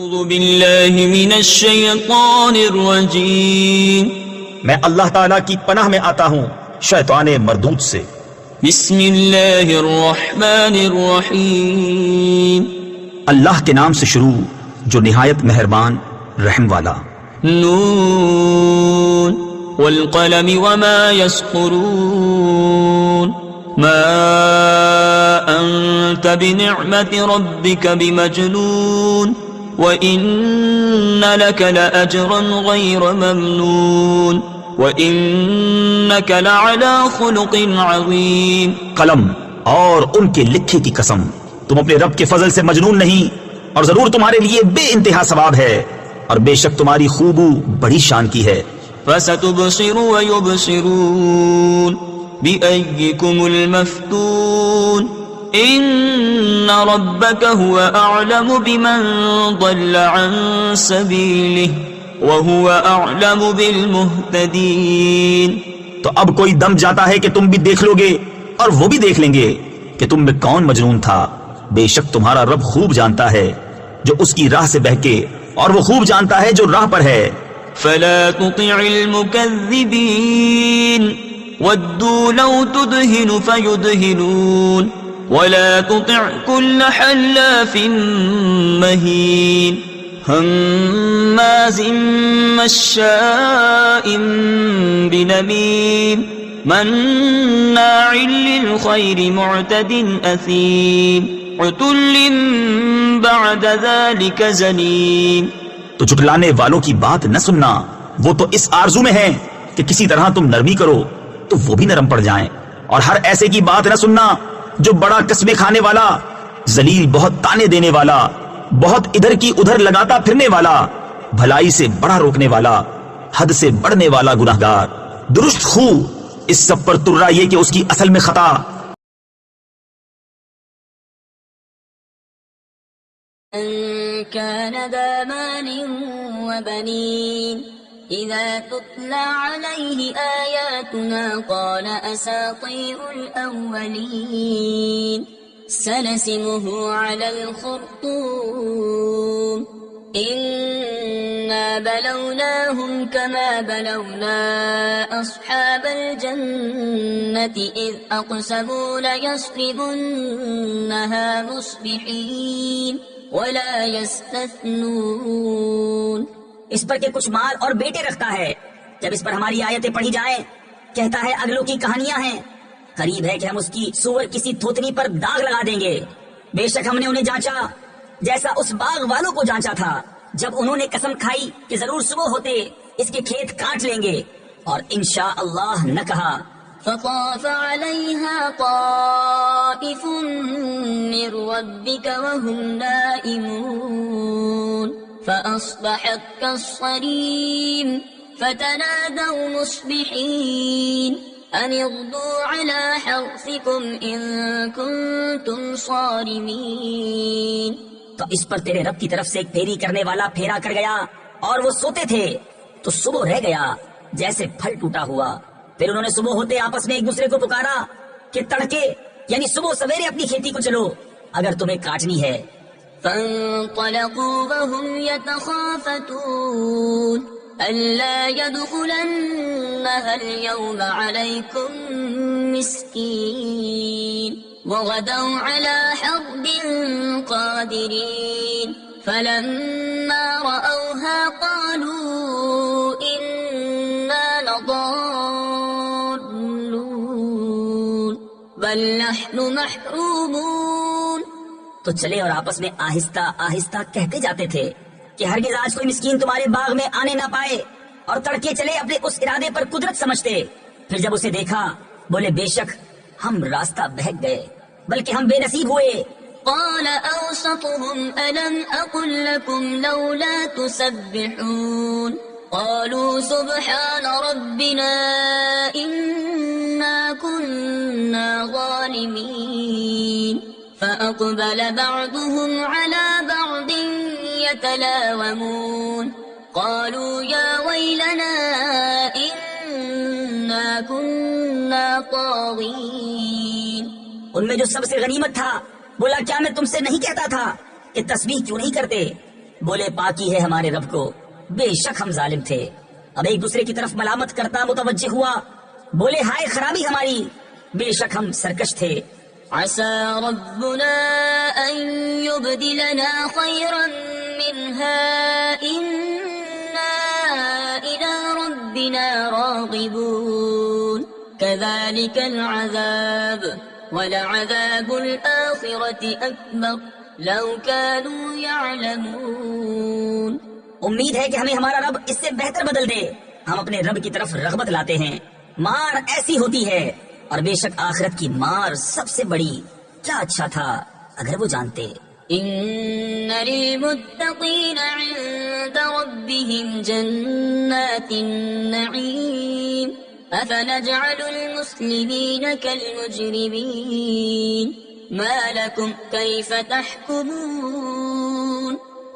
اعوذ باللہ من الشیطان الرجیم میں اللہ تعالیٰ کی پناہ میں آتا ہوں شیطان مردود سے۔ بسم اللہ الرحمن الرحیم اللہ کے نام سے شروع جو نہایت مہربان رحم والا۔ نون والقلم وما يسطرون ما أنت بنعمة ربك بمجنون وإن لك لأجرا غير ممنون وإنك لعلى خلق عظيم۔ قلم اور ان کے لکھے کی قسم، تم اپنے رب کے فضل سے مجنون نہیں، اور ضرور تمہارے لیے بے انتہا ثواب ہے، اور بے شک تمہاری خوبو بڑی شان کی ہے۔ فستبصر ويبصرون بأيكم المفتون إن ربك هو أعلم بمن ضل عن سبيله وهو أعلم بالمهتدين۔ تو اب کوئی دم جاتا ہے کہ تم بھی دیکھ لو گے اور وہ بھی دیکھ لیں گے کہ تم میں کون مجنون تھا۔ بے شک تمہارا رب خوب جانتا ہے جو اس کی راہ سے بہکے، اور وہ خوب جانتا ہے جو راہ پر ہے۔ فلا تطع المكذبين ودوا لو تدهن فيدهنون ولا تطع كل حلاف مهين هماز مشاء بنميم مناع للخير معتد أثيم عتل بعد ذلك زنيم۔ تو جھٹلانے والوں کی بات نہ سننا، وہ تو اس آرزو میں ہیں کہ کسی طرح تم نرمی کرو تو وہ بھی نرم پڑ جائیں، اور ہر ایسے کی بات نہ سننا جو بڑا قسمیں کھانے والا، ذلیل، بہت تانے دینے والا، بہت ادھر کی ادھر لگاتا پھرنے والا، بھلائی سے بڑا روکنے والا، حد سے بڑھنے والا گناہگار۔ درست خو اس سب پر ترا یہ کہ اس کی اصل میں خطا۔ كان ذا مال وبنين إذا تتلى عليه آياتنا قال أساطير الأولين سنسمه على الخرطوم إنا بلوناهم كما بلونا أصحاب الجنة إذ أقسموا ليصرمنها مصبحين ولا يستثنون۔ اس پر کہ کچھ مال اور بیٹے رکھتا ہے، جب اس پر ہماری آیتیں پڑھی جائیں کہتا ہے اگلوں کی کہانیاں ہیں، قریب ہے کہ ہم اس کی صور کسی تھوتنی پر داغ لگا دیں گے۔ بے شک ہم نے انہیں جانچا جیسا اس باغ والوں کو جانچا تھا جب انہوں نے قسم کھائی کہ ضرور صبح ہوتے اس کے کھیت کاٹ لیں گے، اور انشاءاللہ نہ کہا۔ فطاف عليها طائف من ربك وهم نائمون فأصبحت كالصريم فتنادوا مصبحين أن اغدوا على حرثكم إن كنتم صارمين۔ تو اس پر تیرے رب کی طرف سے ایک پھیری کرنے والا پھیرا کر گیا، اور وہ سوتے تھے تو صبح رہ گیا جیسے پھل ٹوٹا ہوا۔ پھر انہوں نے صبح ہوتے آپس میں ایک دوسرے کو پکارا کہ تڑکے یعنی صبح سویرے اپنی کھیتی کو چلو اگر تمہیں کاٹنی ہے۔ فانطلقوا وهم يتخافتون ألا يدخلنها اليوم عليكم مسكين وغدوا على حرد قادرين فلما رأوها قالوا إنا لضالون بل نحن محرومون۔ تو چلے اور آپس میں آہستہ آہستہ کہتے جاتے تھے کہ ہرگز آج کوئی مسکین تمہارے باغ میں آنے نہ پائے، اور تڑکے چلے اپنے اس ارادے پر قدرت سمجھتے۔ پھر جب اسے دیکھا بولے بے شک ہم راستہ بہک گئے بلکہ ہم بے نصیب ہوئے۔ قال أوسطهم ألم أقل لكم لولا تسبحون قالوا سبحان ربنا إنا كنا ظالمين فأقبل بعضهم على بعض يتلاومون قالوا يا ويلنا إنا كنا طاغين۔ ان میں جو سب سے غنیمت تھا بولا کیا میں تم سے نہیں کہتا تھا کہ تسبیح کیوں نہیں کرتے؟ بولے پاکی ہے ہمارے رب کو، بے شک ہم ظالم تھے۔ اب ایک دوسرے کی طرف ملامت کرتا متوجہ ہوا، بولے ہائے خرابی ہماری، بے شک ہم سرکش تھے۔ عسى ربنا أن يبدلنا خيرا منها إنا إلى ربنا راغبون كذلك العذاب ولعذاب الآخرة أكبر لو كانوا يعلمون۔ امید ہے کہ ہمیں ہمارا رب اس سے بہتر بدل دے، ہم اپنے رب کی طرف رغبت لاتے ہیں۔ مار ایسی ہوتی ہے، اور بے شک آخرت کی مار سب سے بڑی، کیا اچھا تھا اگر وہ جانتے۔ إن للمتقين عند ربهم جنات النعيم أفنجعل المسلمين كالمجرمين ما لكم كيف تحكمون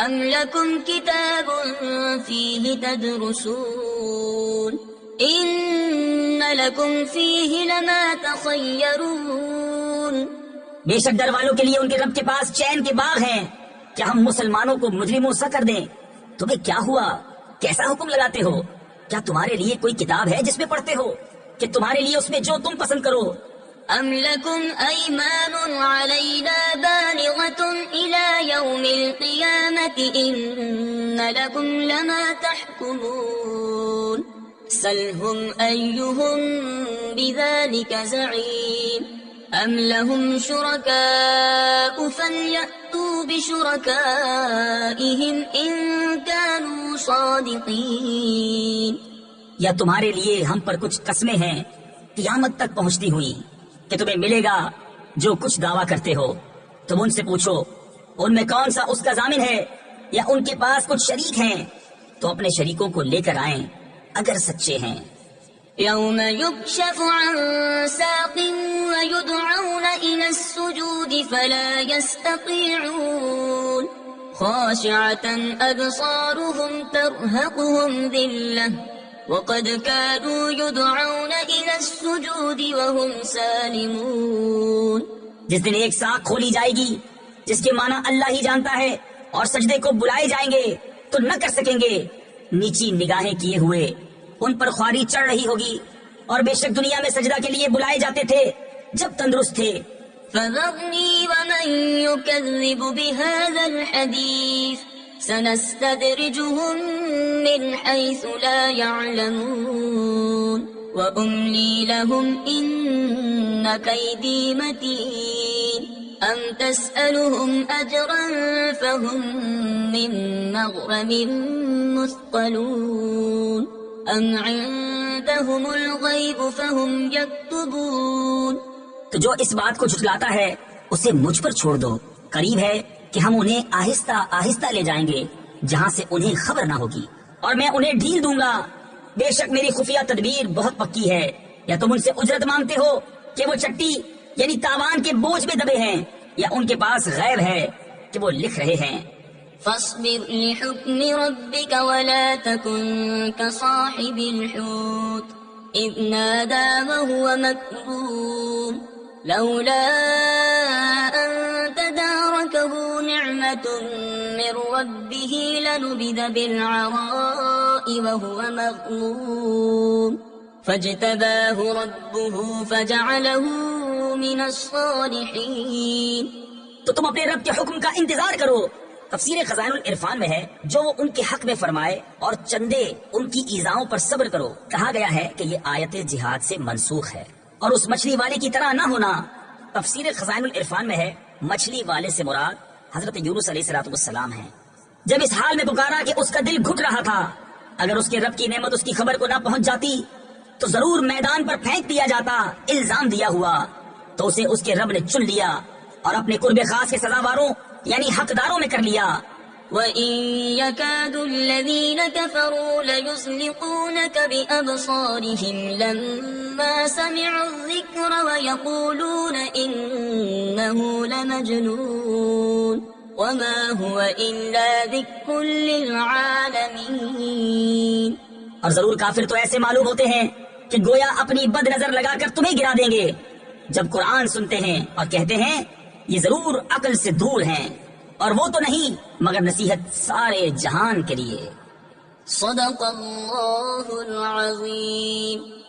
أم لكم كتاب فيه تدرسون إن لكم فيه لما تخيرون۔ بے شک ڈر والوں کے لیے ان کے رب کے پاس چین کے باغ ہیں، کیا ہم مسلمانوں کو مجرموں سا کر دیں؟ تمہیں کیا ہوا؟ کیسا حکم لگاتے ہو؟ کیا تمہارے لیے کوئی کتاب ہے جس میں پڑھتے ہو کہ تمہارے لیے اس میں جو تم پسند کرو؟ أم لكم أيمان علينا بالغة إلى يوم القيامة إن لكم لما تحكمون سلهم أيهم بذلك زعيم أم لهم شركاء فليأتوا بشركائهم إن كانوا صادقين۔ یا تمہارے لیے ہم پر کچھ قسمیں ہیں قیامت تک پہنچتی ہوئی کہ تمہیں ملے گا جو کچھ دعویٰ کرتے ہو۔ تم ان سے پوچھو ان میں کون سا اس کا ضامن ہے، یا ان کے پاس کچھ شریک ہیں تو اپنے شریکوں کو لے کر آئیں اگر سچے ہیں۔ يوم يكشف عن ساق ويدعون إلى السجود فلا يستطيعون خاشعة أبصارهم ترهقهم ذلة وقد كانوا يدعون إلى السجود وهم سالمون۔ جس دن ایک ساق کھولی جائے گی جس کے معنی اللہ ہی جانتا ہے، اور سجدے کو بلائے جائیں گے تو نہ کر سکیں گے، نیچی نگاہیں کیے ہوئے ان پر خواری چڑھ رہی ہوگی، اور بے شک دنیا میں سجدہ کے لیے بلائے جاتے تھے جب تندرست تھے۔ فذرني ومن يكذب بهذا الحديث سنستدرجهم من حيث لا يعلمون وأملي لهم إن كيدي متين أم تسألهم أجرا فهم من مغرم مثقلون أم عندهم الغيب فهم يكتبون۔ تو جو اس بات کو جھٹلاتا ہے اسے مجھ پر چھوڑ دو، قریب ہے کہ ہم انہیں آہستہ آہستہ لے جائیں گے جہاں سے انہیں خبر نہ ہوگی، اور میں انہیں ڈھیل دوں گا۔ بے شک میری خفیہ تدبیر بہت پکی ہے۔ یا تم ان سے اجرت مانگتے ہو کہ وہ چٹی یعنی تاوان کے بوجھ میں دبے ہیں، یا ان کے پاس غیب ہے کہ وہ لکھ رہے ہیں۔ فاصبر لحكم ربك ولا تكن كصاحب الحوت إذ نادى وهو مكظوم لولا أن تداركه نعمة من ربه لنبذ بالعراء وهو مغموم فاجتباه ربه فجعله من الصالحين۔ تو تم اپنے رب کے حکم کا انتظار کرو۔ تفسیر خزائن العرفان میں ہے جو وہ ان کے حق میں فرمائے اور چندے ان کی ایذاؤں پر صبر کرو۔ کہا گیا ہے کہ یہ آیت جہاد سے منسوخ ہے، اور اس مچھلی والے کی طرح نہ ہونا۔ تفسیر خزائن العرفان میں ہے مچھلی والے سے مراد حضرت یونس علیہ السلام ہیں۔ جب اس حال میں پکارا کہ اس کا دل گھٹ رہا تھا، اگر اس کے رب کی نعمت اس کی خبر کو نہ پہنچ جاتی تو ضرور میدان پر پھینک دیا جاتا، الزام دیا ہوا۔ تو اسے اس کے رب نے چن لیا اور اپنے قرب خاص کے سزاواروں یعنی حقداروں میں کر لیا۔ وَإِن يَكَادُ الَّذِينَ كَفَرُوا لَيُزْلِقُونَكَ بِأَبْصَارِهِمْ لَمَّا سَمِعُوا الذِّكْرَ وَيَقُولُونَ إِنَّهُ لَمَجْنُونٌ وَمَا هُوَ إِلَّا ذِكْرٌ لِّلْعَالَمِينَ۔ اور ضرور کافر تو ایسے معلوم ہوتے ہیں کہ گویا اپنی بد نظر لگا کر تمہیں گرا دیں گے جب قرآن سنتے ہیں اور کہتے ہیں یہ ضرور عقل سے دور ہیں، اور وہ تو نہیں مگر نصیحت سارے جہان کے لیے. صدق اللہ العظیم.